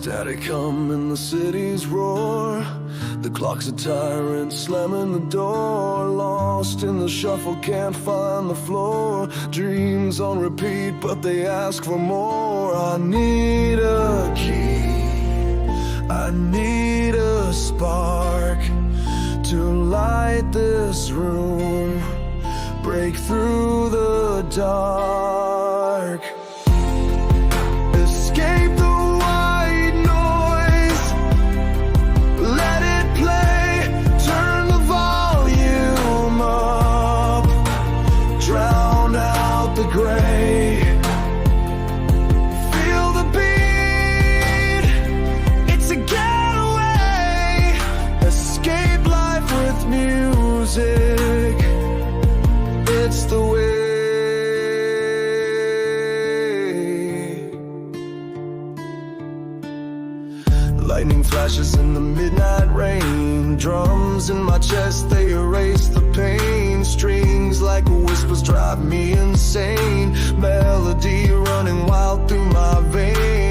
Static hum in the city's roar. The clock's a tyrant slamming the door. Lost in the shuffle, can't find the floor. Dreams on repeat, but they ask for more. I need a key, I need a spark to light this room, break through the dark. Escape the white noise, let it play, turn the volume up, drown out the gray. Feel the beat, it's a getaway. Escape life with music, it's the way. Lightning flashes in the midnight rain. Drums in my chest, they erase the pain. Strings like whispers drive me insane. Melody running wild through my veins.